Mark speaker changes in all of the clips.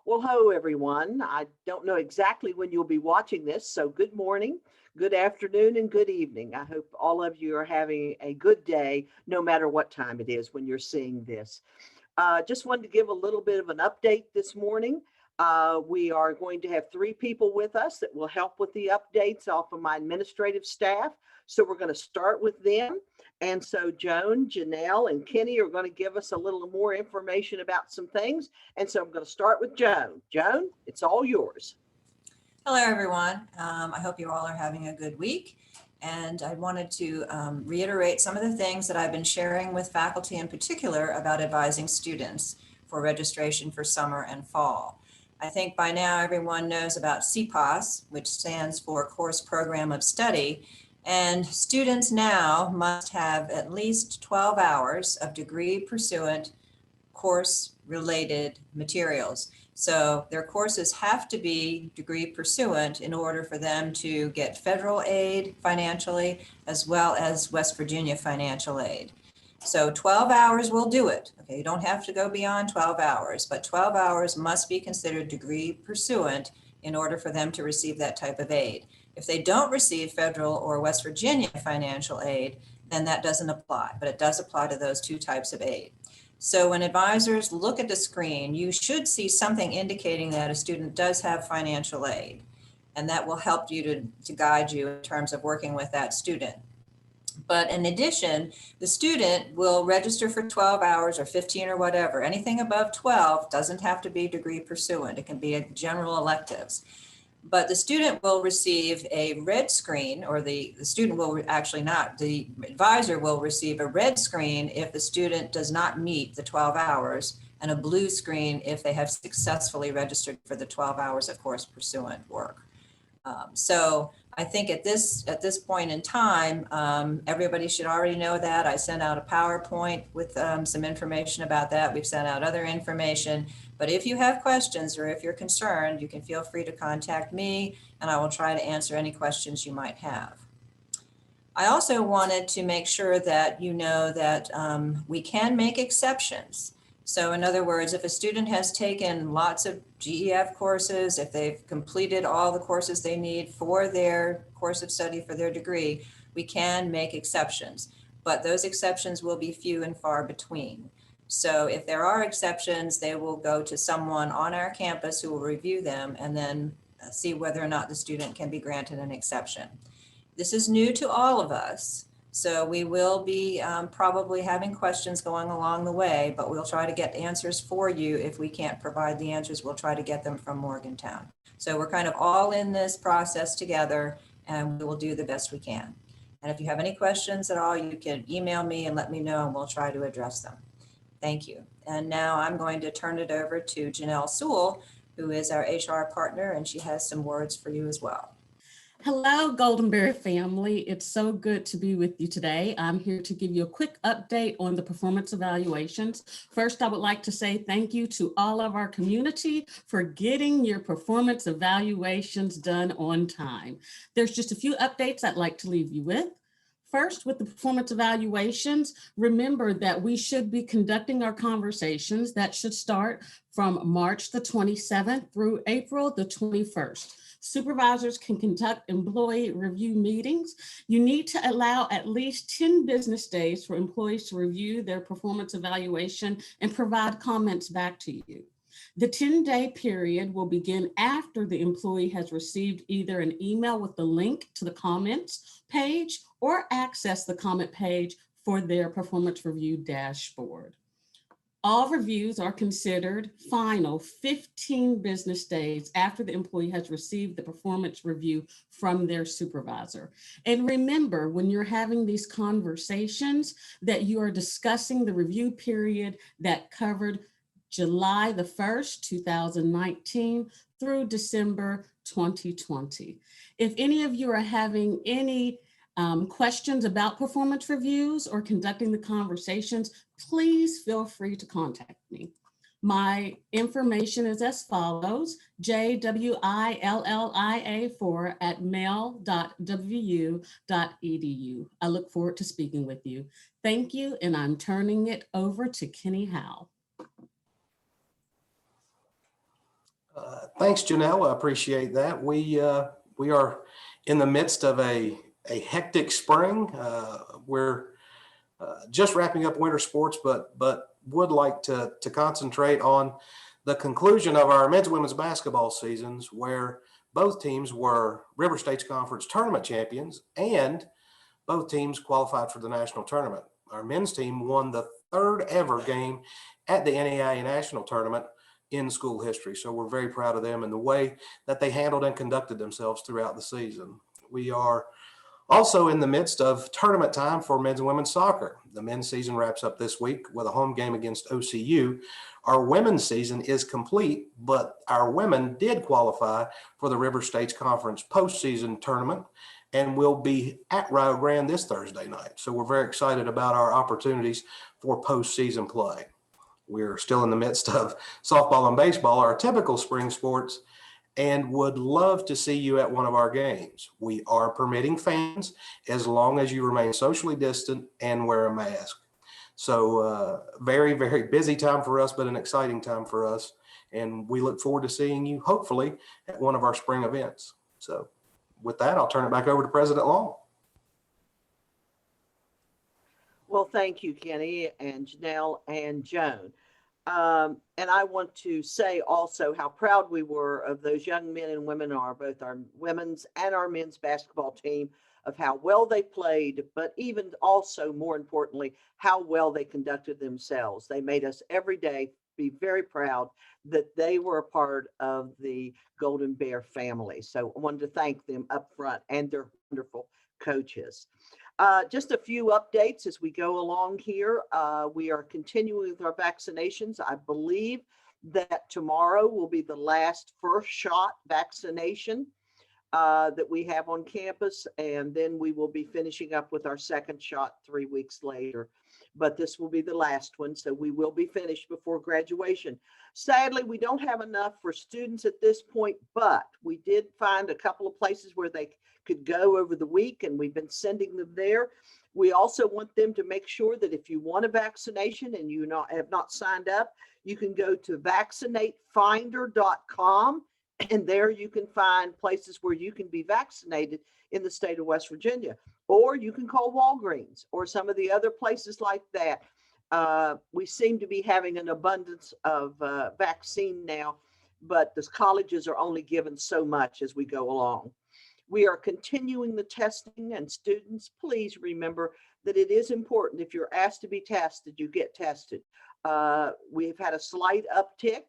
Speaker 1: Well, hello, everyone. I don't know exactly when you'll be watching this, so good morning, good afternoon, and good evening. I hope all of you are having a good day, no matter what time it is when you're seeing this. Just wanted to give a little bit of an update this morning. We are going to have three people with us that will help with the updates off of my administrative staff. So we're going to start with them. And so Joan, Janelle, and Kenny are going to give us a little more information about some things. And so I'm going to start with Joan. Joan, it's all yours.
Speaker 2: Hello, everyone. I hope you all are having a good week. And I wanted to reiterate some of the things that I've been sharing with faculty in particular about advising students for registration for summer and fall. I think by now everyone knows about CPOS, which stands for Course Program of Study. And students now must have at least 12 hours of degree pursuant course related materials. So their courses have to be degree pursuant in order for them to get federal aid financially, as well as West Virginia financial aid. So 12 hours will do it. Okay, you don't have to go beyond 12 hours, but 12 hours must be considered degree pursuant in order for them to receive that type of aid. If they don't receive federal or West Virginia financial aid, then that doesn't apply, but it does apply to those two types of aid. So when advisors look at the screen, you should see something indicating that a student does have financial aid, and that will help you to guide you in terms of working with that student. But in addition, the student will register for 12 hours or 15 or whatever. Anything above 12 doesn't have to be degree pursuant. It can be a general electives. But the student will receive a red screen, or the student will actually not, the advisor will receive a red screen if the student does not meet the 12 hours, and a blue screen if they have successfully registered for the 12 hours of course pursuant work. So I think at this point in time, everybody should already know that. I sent out a PowerPoint with some information about that. We've sent out other information. But if you have questions or if you're concerned, you can feel free to contact me and I will try to answer any questions you might have. I also wanted to make sure that you know that we can make exceptions. So in other words, if a student has taken lots of GEF courses, if they've completed all the courses they need for their course of study for their degree, we can make exceptions, but those exceptions will be few and far between. So if there are exceptions, they will go to someone on our campus who will review them and then see whether or not the student can be granted an exception. This is new to all of us. So we will be probably having questions going along the way, but we'll try to get answers for you. If we can't provide the answers, we'll try to get them from Morgantown. So we're kind of all in this process together and we will do the best we can. And if you have any questions at all, you can email me and let me know and we'll try to address them. Thank you. And now I'm going to turn it over to Janelle Sewell, who is our HR partner, and she has some words for you as well.
Speaker 3: Hello, Goldenberry family. It's so good to be with you today. I'm here to give you a quick update on the performance evaluations. First, I would like to say thank you to all of our community for getting your performance evaluations done on time. There's just a few updates I'd like to leave you with. First, with the performance evaluations, remember that we should be conducting our conversations that should start from March the 27th through April the 21st. Supervisors can conduct employee review meetings. You need to allow at least 10 business days for employees to review their performance evaluation and provide comments back to you. The 10-day period will begin after the employee has received either an email with the link to the comments page or access the comment page for their performance review dashboard. All reviews are considered final 15 business days after the employee has received the performance review from their supervisor. And remember, when you're having these conversations, that you are discussing the review period that covered July the 1st, 2019 through December 2020. If any of you are having any questions about performance reviews or conducting the conversations, please feel free to contact me. My information is as follows: jwillia4@mail.wu.edu. I look forward to speaking with you. Thank you, and I'm turning it over to Kenny Howe.
Speaker 4: Thanks, Janelle. I appreciate that. We are in the midst of a hectic spring. We're just wrapping up winter sports, but would like to concentrate on the conclusion of our men's and women's basketball seasons, where both teams were River States Conference tournament champions and both teams qualified for the national tournament. Our men's team won the third ever game at the NAIA National Tournament in school history. So we're very proud of them and the way that they handled and conducted themselves throughout the season. We are also in the midst of tournament time for men's and women's soccer. The men's season wraps up this week with a home game against OCU. Our women's season is complete, but our women did qualify for the River States Conference postseason tournament and will be at Rio Grande this Thursday night. So we're very excited about our opportunities for postseason play. We're still in the midst of softball and baseball, our typical spring sports, and would love to see you at one of our games. We are permitting fans as long as you remain socially distant and wear a mask. So very, very busy time for us, but an exciting time for us. And we look forward to seeing you, hopefully, at one of our spring events. So with that, I'll turn it back over to President Long.
Speaker 1: Well, thank you, Kenny and Janelle and Joan. And I want to say also how proud we were of those young men and women, both our women's and our men's basketball team, of how well they played, but even also more importantly, how well they conducted themselves. They made us every day be very proud that they were a part of the Golden Bear family. So I wanted to thank them up front and their wonderful coaches. Just a few updates as we go along here. We are continuing with our vaccinations. I believe that tomorrow will be the last first shot vaccination that we have on campus, and then we will be finishing up with our second shot 3 weeks later. But this will be the last one, so we will be finished before graduation. Sadly, we don't have enough for students at this point, but we did find a couple of places where they could go over the week, and we've been sending them there. We also want them to make sure that if you want a vaccination and you have not signed up, you can go to vaccinatefinder.com, and there you can find places where you can be vaccinated in the state of West Virginia. Or you can call Walgreens or some of the other places like that. We seem to be having an abundance of vaccine now, but the colleges are only given so much as we go along. We are continuing the testing, and students, please remember that it is important if you're asked to be tested, you get tested. We've had a slight uptick,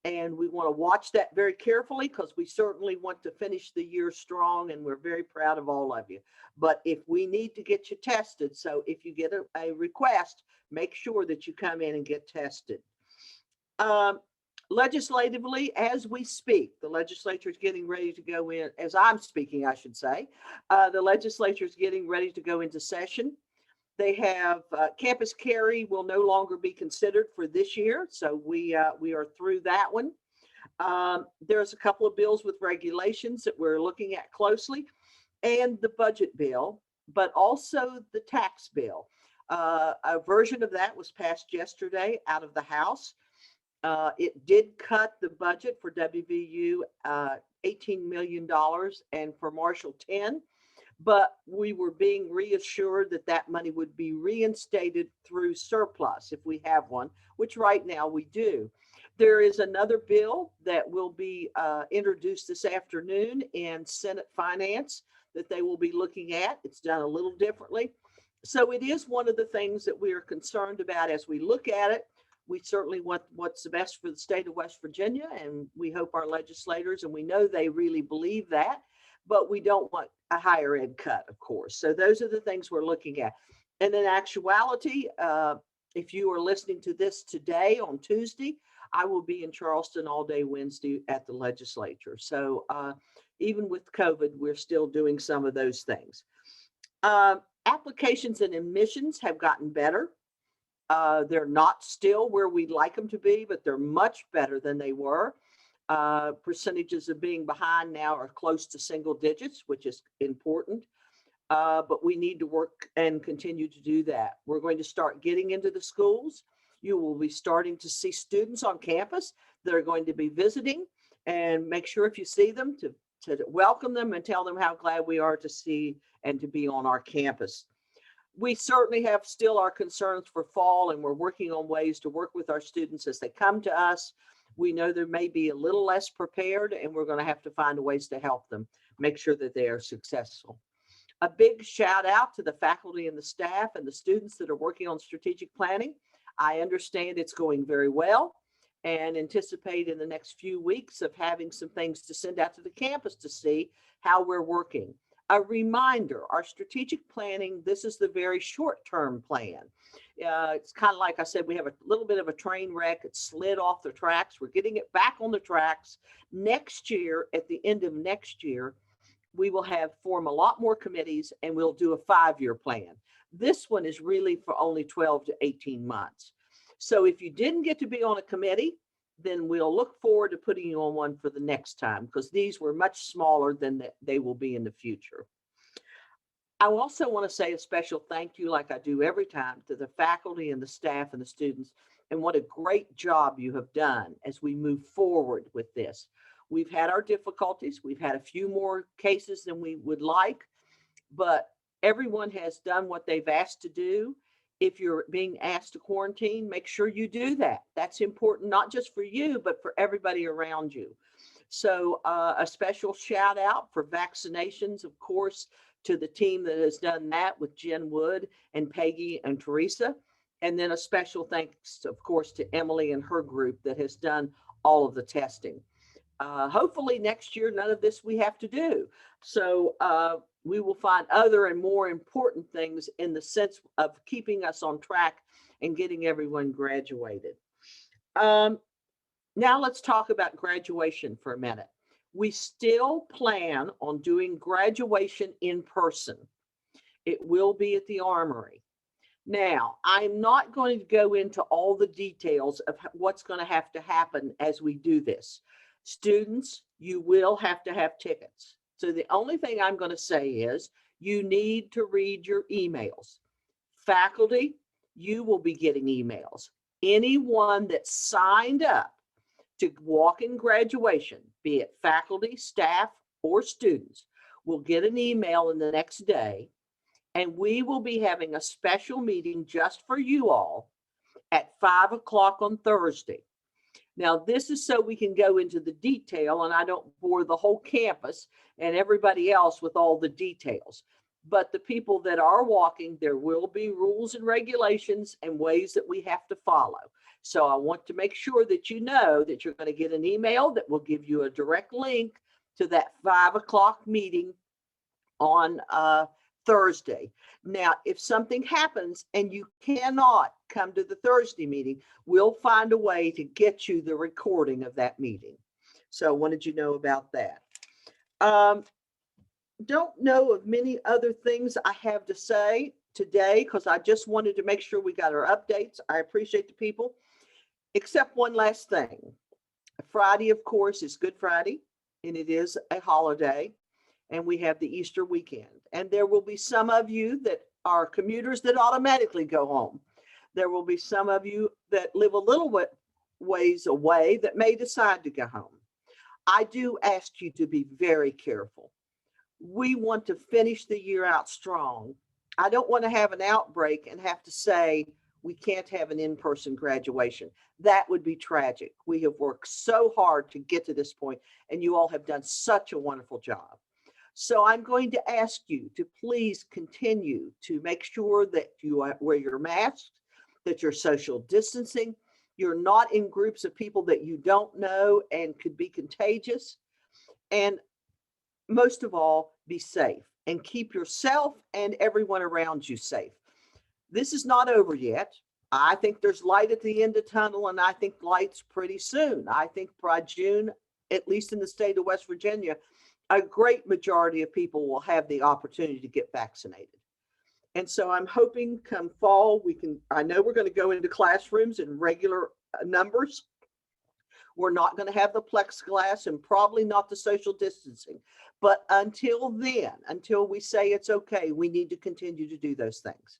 Speaker 1: and we want to watch that very carefully because we certainly want to finish the year strong, and we're very proud of all of you. But if we need to get you tested, so if you get a request, make sure that you come in and get tested. Legislatively, as we speak, the legislature is getting ready to go in, as I'm speaking, I should say, the legislature is getting ready to go into session. They have campus carry will no longer be considered for this year. So we are through that one. There's a couple of bills with regulations that we're looking at closely, and the budget bill, but also the tax bill. A version of that was passed yesterday out of the House. It did cut the budget for WVU $18 million and for Marshall 10. But we were being reassured that that money would be reinstated through surplus if we have one, which right now we do. There is another bill that will be introduced this afternoon in Senate Finance that they will be looking at. It's done a little differently. So it is one of the things that we are concerned about as we look at it. We certainly want what's the best for the state of West Virginia, and we hope our legislators, and we know they really believe that, but we don't want a higher ed cut, of course. So those are the things we're looking at. And in actuality, if you are listening to this today on Tuesday, I will be in Charleston all day Wednesday at the legislature. So even with COVID, we're still doing some of those things. Applications and admissions have gotten better. They're not still where we'd like them to be, but they're much better than they were. Percentages of being behind now are close to single digits, which is important. But we need to work and continue to do that. We're going to start getting into the schools. You will be starting to see students on campus that are going to be visiting. And make sure if you see them to welcome them and tell them how glad we are to see and to be on our campus. We certainly have still our concerns for fall, and we're working on ways to work with our students as they come to us. We know they may be a little less prepared, and we're going to have to find ways to help them make sure that they are successful. A big shout out to the faculty and the staff and the students that are working on strategic planning. I understand it's going very well, and anticipate in the next few weeks of having some things to send out to the campus to see how we're working. A reminder, our strategic planning, this is the very short-term plan. It's kind of like I said, we have a little bit of a train wreck. It slid off the tracks. We're getting it back on the tracks. Next year, at the end of next year, we will form a lot more committees, and we'll do a 5-year plan. This one is really for only 12 to 18 months. So if you didn't get to be on a committee, then we'll look forward to putting you on one for the next time, because these were much smaller than they will be in the future. I also want to say a special thank you, like I do every time, to the faculty and the staff and the students, and what a great job you have done as we move forward with this. We've had our difficulties. We've had a few more cases than we would like, but everyone has done what they've asked to do. If you're being asked to quarantine, make sure you do that. That's important, not just for you, but for everybody around you. So a special shout out for vaccinations, of course, to the team that has done that with Jen Wood and Peggy and Teresa. And then a special thanks, of course, to Emily and her group that has done all of the testing. Hopefully next year, none of this we have to do. So we will find other and more important things in the sense of keeping us on track and getting everyone graduated. Now let's talk about graduation for a minute. We still plan on doing graduation in person. It will be at the Armory. Now, I'm not going to go into all the details of what's going to have to happen as we do this. Students, you will have to have tickets. So the only thing I'm going to say is you need to read your emails. Faculty, you will be getting emails. Anyone that signed up to walk in graduation, be it faculty, staff, or students, will get an email in the next day, and we will be having a special meeting just for you all at 5 o'clock on Thursday. Now, this is so we can go into the detail, and I don't bore the whole campus and everybody else with all the details. But the people that are walking, there will be rules and regulations and ways that we have to follow. So I want to make sure that you know that you're going to get an email that will give you a direct link to that 5 o'clock meeting on Thursday. Now, if something happens and you cannot come to the Thursday meeting, we'll find a way to get you the recording of that meeting. So I wanted you to know about that. Don't know of many other things I have to say today, because I just wanted to make sure we got our updates. I appreciate the people, except one last thing. Friday, of course, is Good Friday, and it is a holiday, and we have the Easter weekend. And there will be some of you that are commuters that automatically go home. There will be some of you that live a little ways away that may decide to go home. I do ask you to be very careful. We want to finish the year out strong. I don't want to have an outbreak and have to say we can't have an in-person graduation. That would be tragic. We have worked so hard to get to this point, and you all have done such a wonderful job. So I'm going to ask you to please continue to make sure that you wear your masks, that you're social distancing, you're not in groups of people that you don't know and could be contagious. And most of all, be safe and keep yourself and everyone around you safe. This is not over yet. I think there's light at the end of the tunnel, and I think light's pretty soon. I think by June, at least in the state of West Virginia, a great majority of people will have the opportunity to get vaccinated. And so I'm hoping come fall, I know we're going to go into classrooms in regular numbers. We're not going to have the plexiglass and probably not the social distancing. But until then, until we say it's okay, we need to continue to do those things.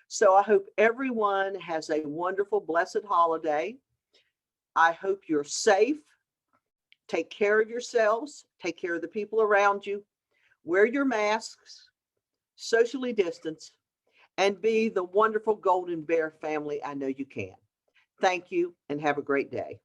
Speaker 1: So I hope everyone has a wonderful, blessed holiday. I hope you're safe. Take care of yourselves, take care of the people around you, wear your masks, socially distance, and be the wonderful Golden Bear family I know you can. Thank you and have a great day.